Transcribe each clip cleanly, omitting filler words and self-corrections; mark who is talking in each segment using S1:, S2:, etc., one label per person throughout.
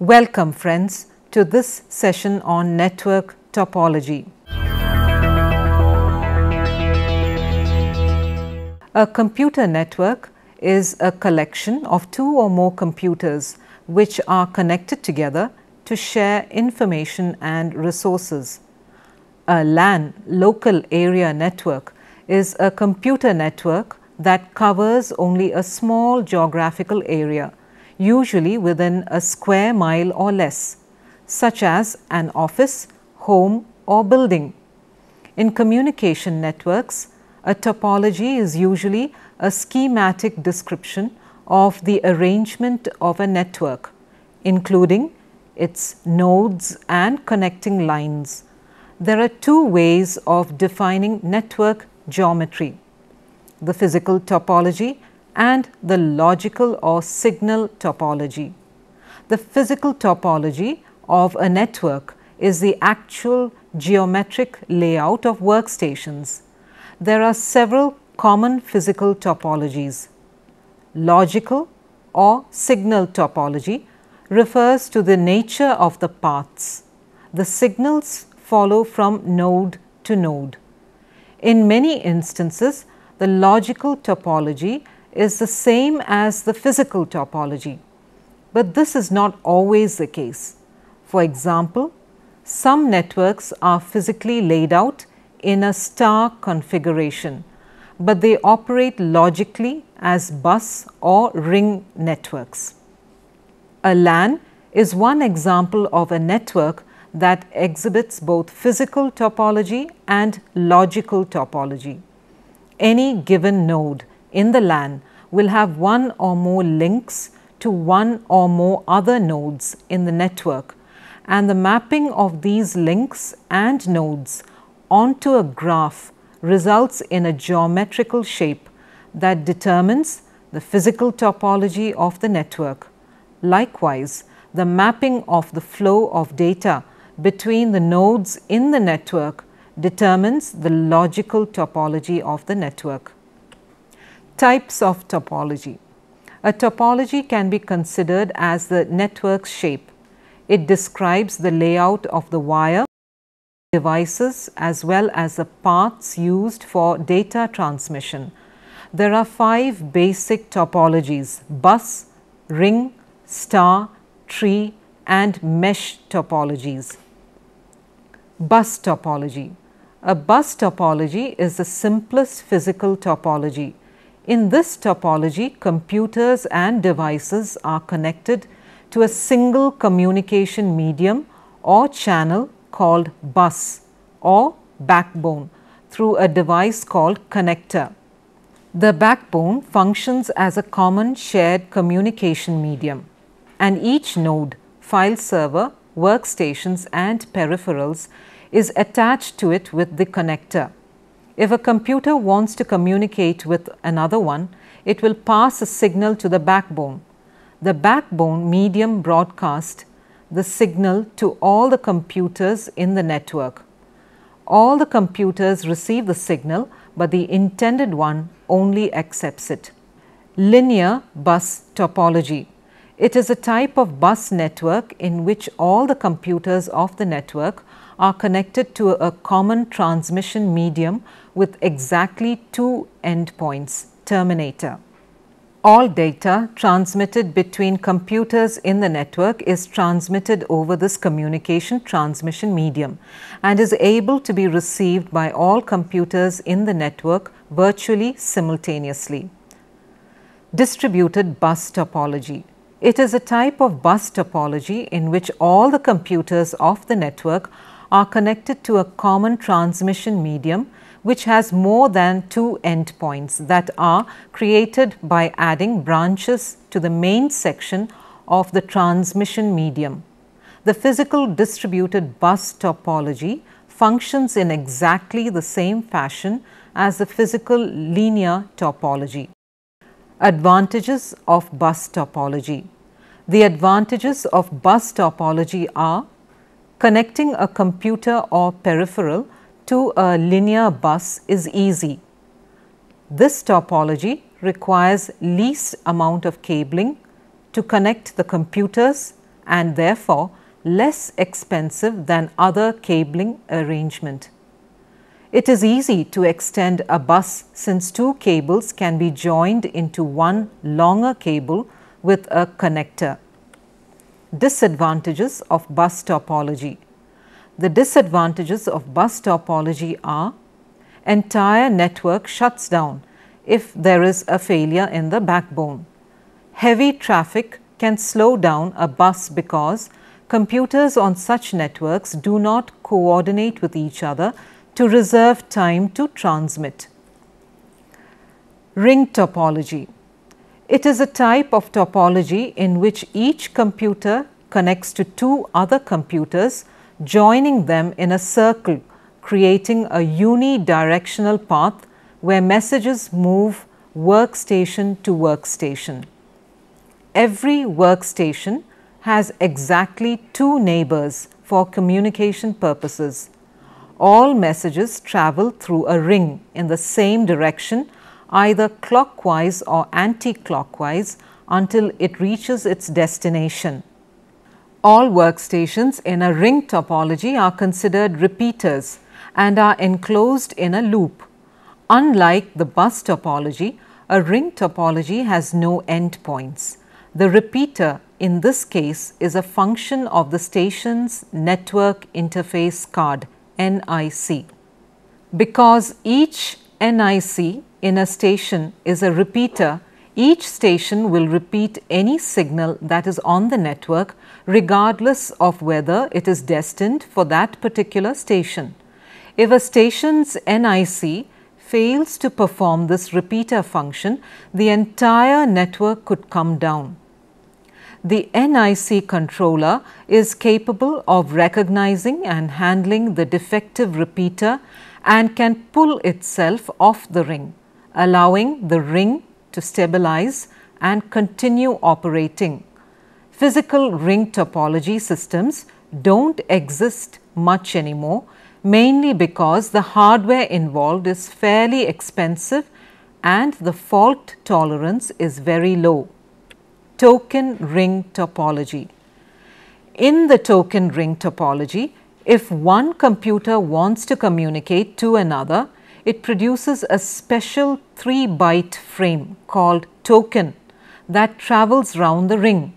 S1: Welcome friends to this session on network topology. A computer network is a collection of two or more computers which are connected together to share information and resources. A LAN, local area network, is a computer network that covers only a small geographical area, usually within a square mile or less, such as an office, home or building. In communication networks, a topology is usually a schematic description of the arrangement of a network, including its nodes and connecting lines. There are two ways of defining network geometry: the physical topology and the logical or signal topology. The physical topology of a network is the actual geometric layout of workstations. There are several common physical topologies. Logical or signal topology refers to the nature of the paths. The signals follow from node to node. In many instances, the logical topology is the same as the physical topology, but this is not always the case. For example, some networks are physically laid out in a star configuration, but they operate logically as bus or ring networks. A LAN is one example of a network that exhibits both physical topology and logical topology. Any given node in the LAN will have one or more links to one or more other nodes in the network, and the mapping of these links and nodes onto a graph results in a geometrical shape that determines the physical topology of the network. Likewise, the mapping of the flow of data between the nodes in the network determines the logical topology of the network. Types of topology. A topology can be considered as the network's shape. It describes the layout of the wire, devices as well as the paths used for data transmission. There are 5 basic topologies: bus, ring, star, tree and mesh topologies. Bus topology. A bus topology is the simplest physical topology. In this topology, computers and devices are connected to a single communication medium or channel called bus or backbone through a device called connector. The backbone functions as a common shared communication medium, and each node, file server, workstations and peripherals is attached to it with the connector. If a computer wants to communicate with another one, it will pass a signal to the backbone. The backbone medium broadcasts the signal to all the computers in the network. All the computers receive the signal, but the intended one only accepts it. Linear bus topology. It is a type of bus network in which all the computers of the network are connected to a common transmission medium with exactly 2 endpoints, terminator. All data transmitted between computers in the network is transmitted over this communication transmission medium and is able to be received by all computers in the network virtually simultaneously. Distributed bus topology. It is a type of bus topology in which all the computers of the network are connected to a common transmission medium which has more than 2 endpoints that are created by adding branches to the main section of the transmission medium. The physical distributed bus topology functions in exactly the same fashion as the physical linear topology. Advantages of bus topology. The advantages of bus topology are: connecting a computer or peripheral to a linear bus is easy. This topology requires least amount of cabling to connect the computers, and therefore less expensive than other cabling arrangement. It is easy to extend a bus since two cables can be joined into one longer cable with a connector. Disadvantages of bus topology. The disadvantages of bus topology are: entire network shuts down if there is a failure in the backbone. Heavy traffic can slow down a bus because computers on such networks do not coordinate with each other to reserve time to transmit. Ring topology. It is a type of topology in which each computer connects to two other computers, joining them in a circle, creating a unidirectional path where messages move workstation to workstation. Every workstation has exactly two neighbors for communication purposes. All messages travel through a ring in the same direction, either clockwise or anti-clockwise, until it reaches its destination. All workstations in a ring topology are considered repeaters and are enclosed in a loop. Unlike the bus topology, a ring topology has no endpoints. The repeater in this case is a function of the station's network interface card, NIC. Because each NIC in a station is a repeater, each station will repeat any signal that is on the network regardless of whether it is destined for that particular station. If a station's NIC fails to perform this repeater function, the entire network could come down. The NIC controller is capable of recognizing and handling the defective repeater and can pull itself off the ring, allowing the ring to stabilize and continue operating. Physical ring topology systems don't exist much anymore, mainly because the hardware involved is fairly expensive and the fault tolerance is very low. Token ring topology. In the token ring topology, if one computer wants to communicate to another, it produces a special 3-byte frame called token that travels round the ring.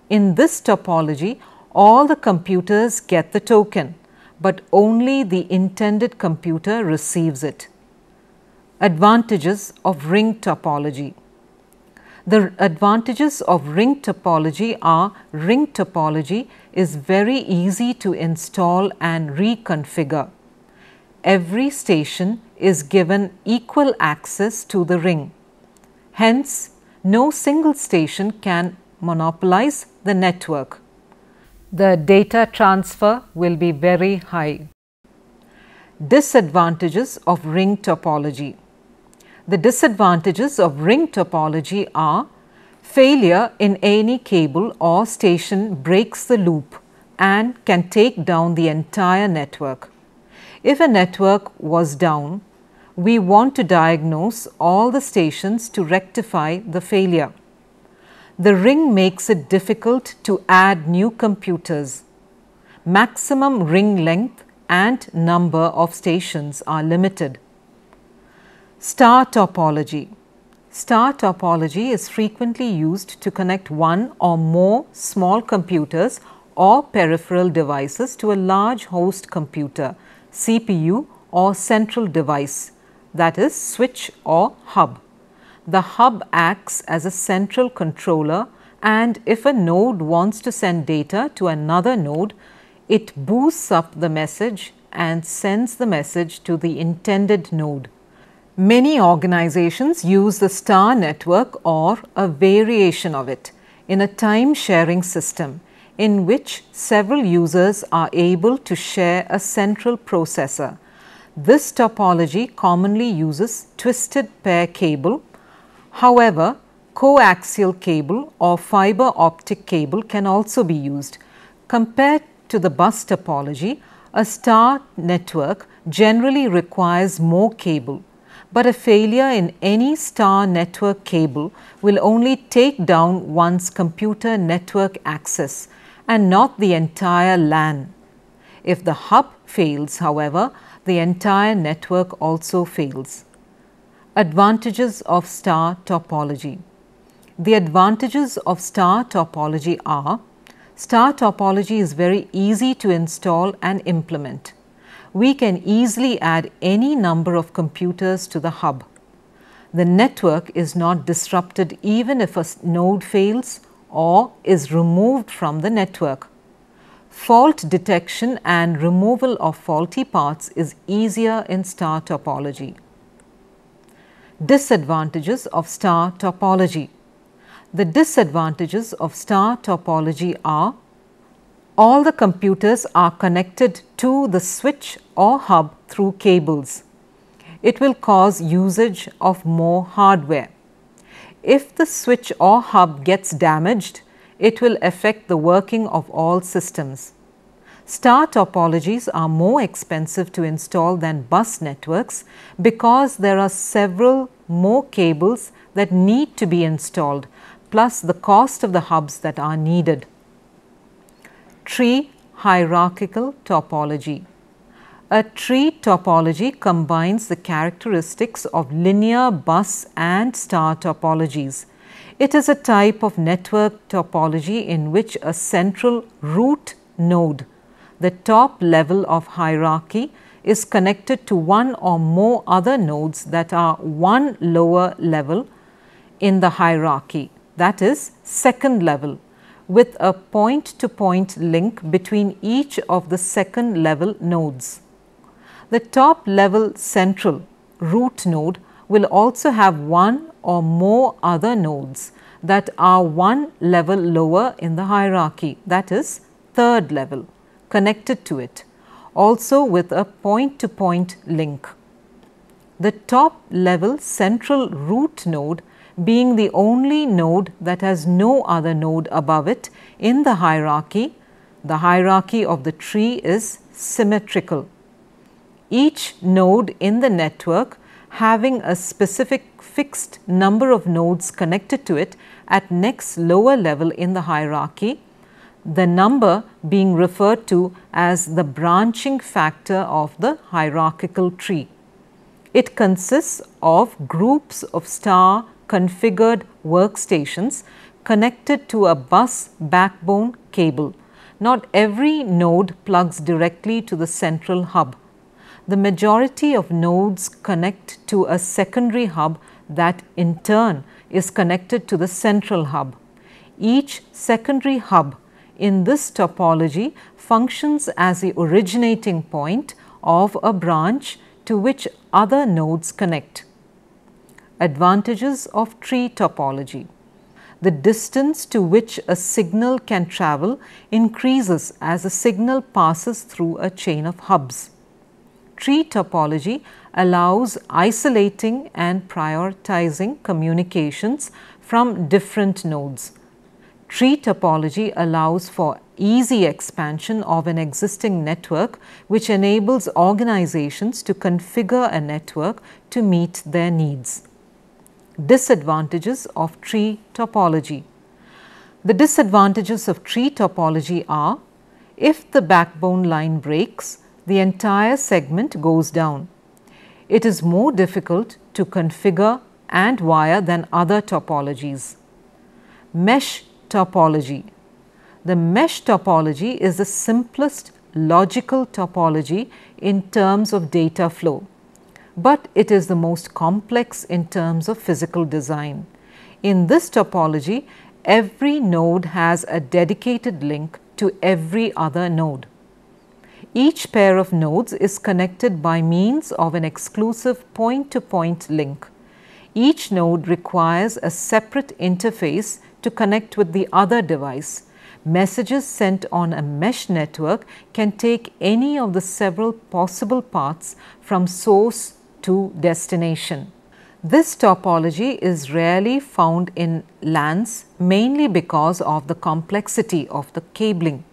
S1: In this topology, all the computers get the token, but only the intended computer receives it. Advantages of ring topology. The advantages of ring topology are: ring topology is very easy to install and reconfigure. Every station is given equal access to the ring. Hence, no single station can monopolize the network. The data transfer will be very high. Disadvantages of ring topology. The disadvantages of ring topology are: failure in any cable or station breaks the loop and can take down the entire network. If a network was down, we want to diagnose all the stations to rectify the failure. The ring makes it difficult to add new computers. Maximum ring length and number of stations are limited. Star topology. Star topology is frequently used to connect one or more small computers or peripheral devices to a large host computer, CPU or central device, that is switch or hub. The hub acts as a central controller, and if a node wants to send data to another node, it boosts up the message and sends the message to the intended node. Many organizations use the star network or a variation of it in a time-sharing system in which several users are able to share a central processor. This topology commonly uses twisted pair cable. However, coaxial cable or fiber optic cable can also be used. Compared to the bus topology, a star network generally requires more cable, but a failure in any star network cable will only take down one's computer network access and not the entire LAN. If the hub fails, however, the entire network also fails. Advantages of star topology. The advantages of star topology are: star topology is very easy to install and implement. We can easily add any number of computers to the hub. The network is not disrupted even if a node fails or is removed from the network. Fault detection and removal of faulty parts is easier in star topology. Disadvantages of star topology. The disadvantages of star topology are: all the computers are connected to the switch or hub through cables. It will cause usage of more hardware. If the switch or hub gets damaged, it will affect the working of all systems. Star topologies are more expensive to install than bus networks because there are several more cables that need to be installed, plus the cost of the hubs that are needed. Tree hierarchical topology. A tree topology combines the characteristics of linear bus and star topologies. It is a type of network topology in which a central root node, the top level of hierarchy, is connected to one or more other nodes that are one lower level in the hierarchy, that is, second level, with a point-to-point link between each of the second level nodes. The top level central root node will also have one or more other nodes that are one level lower in the hierarchy, that is, third level, connected to it, also with a point-to-point link. The top level central root node being the only node that has no other node above it in the hierarchy of the tree is symmetrical. Each node in the network having a specific fixed number of nodes connected to it at next lower level in the hierarchy, the number being referred to as the branching factor of the hierarchical tree. It consists of groups of star configured workstations connected to a bus backbone cable. Not every node plugs directly to the central hub. The majority of nodes connect to a secondary hub that in turn is connected to the central hub. Each secondary hub in this topology functions as the originating point of a branch to which other nodes connect. Advantages of tree topology. The distance to which a signal can travel increases as a signal passes through a chain of hubs. Tree topology allows isolating and prioritizing communications from different nodes. Tree topology allows for easy expansion of an existing network, which enables organizations to configure a network to meet their needs. Disadvantages of tree topology. The disadvantages of tree topology are: if the backbone line breaks, the entire segment goes down. It is more difficult to configure and wire than other topologies. Mesh topology. The mesh topology is the simplest logical topology in terms of data flow, but it is the most complex in terms of physical design. In this topology, every node has a dedicated link to every other node. Each pair of nodes is connected by means of an exclusive point-to-point link. Each node requires a separate interface to connect with the other device. Messages sent on a mesh network can take any of the several possible paths from source to destination. This topology is rarely found in LANs, mainly because of the complexity of the cabling.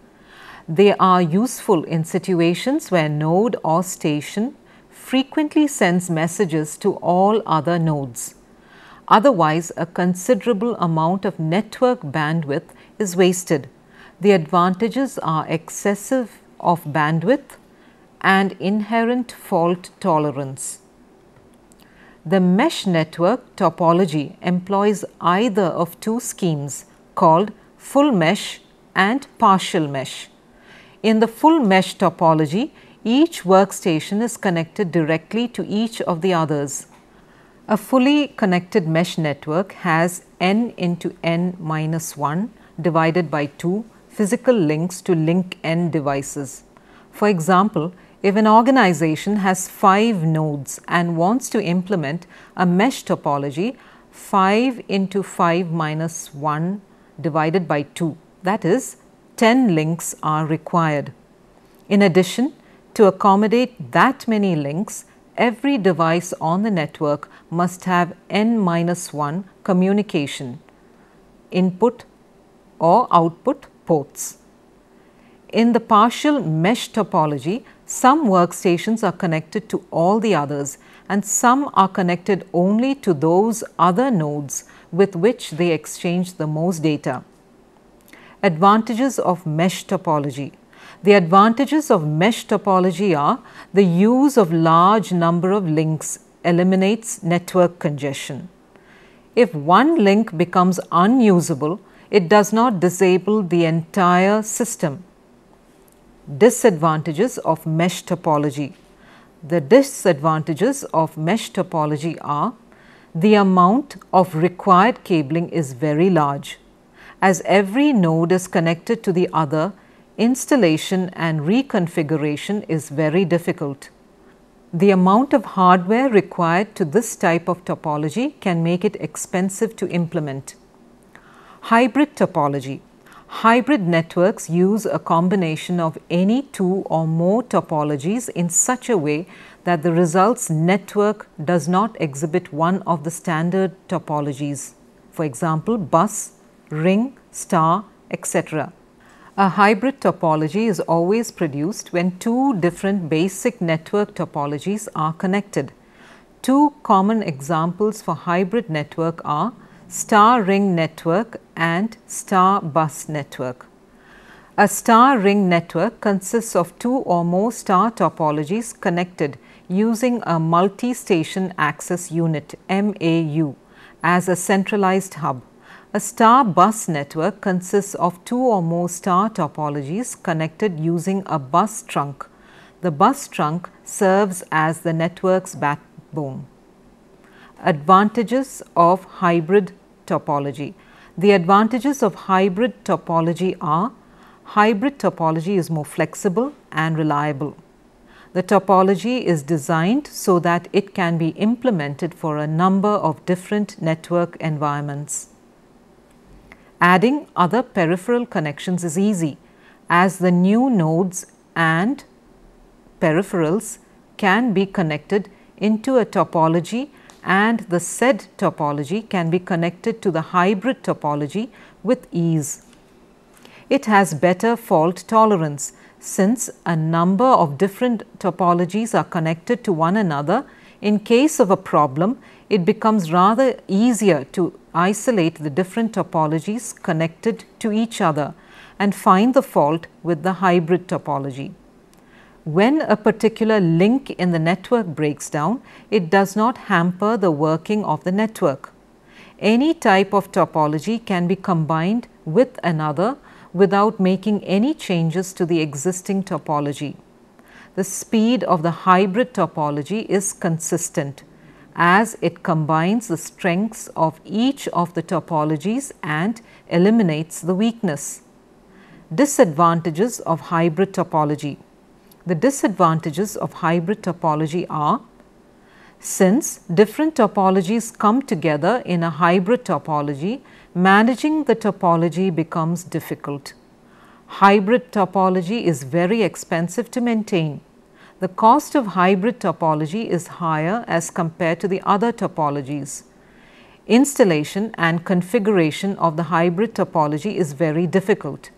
S1: They are useful in situations where node or station frequently sends messages to all other nodes. Otherwise, a considerable amount of network bandwidth is wasted. The advantages are excessive of bandwidth and inherent fault tolerance. The mesh network topology employs either of two schemes called full mesh and partial mesh. In the full mesh topology, each workstation is connected directly to each of the others. A fully connected mesh network has n into n minus 1 divided by 2 physical links to link n devices. For example, if an organization has 5 nodes and wants to implement a mesh topology, 5 into 5 minus 1 divided by 2, that is 10 links are required. In addition, to accommodate that many links, every device on the network must have n minus 1 communication, input or output ports. In the partial mesh topology, some workstations are connected to all the others and some are connected only to those other nodes with which they exchange the most data. Advantages of mesh topology. The advantages of mesh topology are the use of large number of links eliminates network congestion. If one link becomes unusable, it does not disable the entire system. Disadvantages of mesh topology. The disadvantages of mesh topology are the amount of required cabling is very large. As every node is connected to the other, installation and reconfiguration is very difficult. The amount of hardware required to this type of topology can make it expensive to implement. Hybrid topology. Hybrid networks use a combination of any two or more topologies in such a way that the results network does not exhibit one of the standard topologies, for example, bus, ring, star, etc. A hybrid topology is always produced when two different basic network topologies are connected. Two common examples for hybrid network are star ring network and star bus network. A star ring network consists of two or more star topologies connected using a multi-station access unit MAU as a centralized hub. A star bus network consists of two or more star topologies connected using a bus trunk. The bus trunk serves as the network's backbone. Advantages of hybrid topology. The advantages of hybrid topology are: hybrid topology is more flexible and reliable. The topology is designed so that it can be implemented for a number of different network environments. Adding other peripheral connections is easy, as the new nodes and peripherals can be connected into a topology and the said topology can be connected to the hybrid topology with ease. It has better fault tolerance since a number of different topologies are connected to one another. In case of a problem, it becomes rather easier to isolate the different topologies connected to each other and find the fault with the hybrid topology. When a particular link in the network breaks down, it does not hamper the working of the network. Any type of topology can be combined with another without making any changes to the existing topology. The speed of the hybrid topology is consistent, as it combines the strengths of each of the topologies and eliminates the weakness. Disadvantages of hybrid topology. The disadvantages of hybrid topology are: since different topologies come together in a hybrid topology, managing the topology becomes difficult. Hybrid topology is very expensive to maintain. The cost of hybrid topology is higher as compared to the other topologies. Installation and configuration of the hybrid topology is very difficult.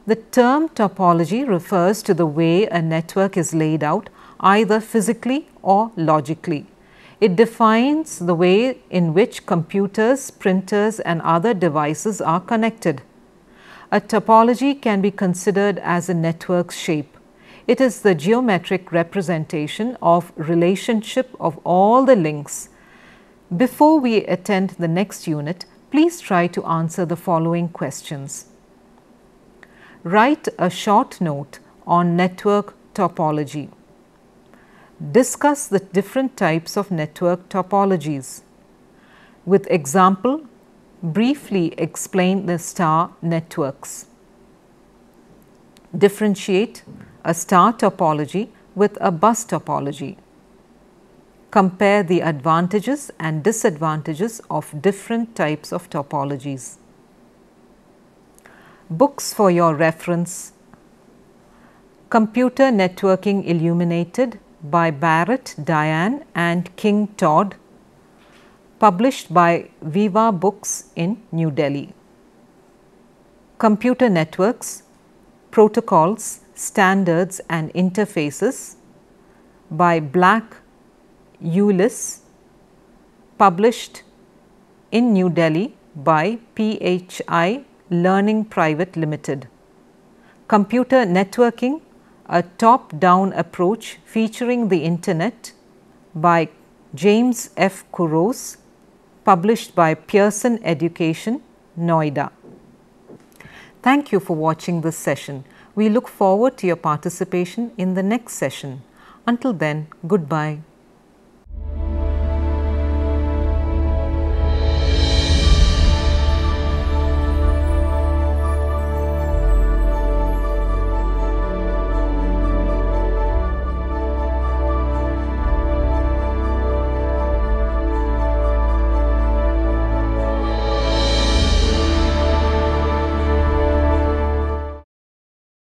S1: The term topology refers to the way a network is laid out, either physically or logically. It defines the way in which computers, printers and other devices are connected. A topology can be considered as a network's shape. It is the geometric representation of relationship of all the links. Before we attend the next unit, please try to answer the following questions. Write a short note on network topology. Discuss the different types of network topologies. With example, briefly explain the star networks. Differentiate a star topology with a bus topology. Compare the advantages and disadvantages of different types of topologies. Books for your reference: Computer Networking Illuminated by Barrett, Diane and King Todd, published by Viva Books in New Delhi. Computer Networks, Protocols, Standards and Interfaces by Black, Uyless, published in New Delhi by PHI Learning Private Limited. Computer Networking, a top-down approach featuring the Internet by James F. Couros, published by Pearson Education, Noida. Thank you for watching this session. We look forward to your participation in the next session. Until then, goodbye.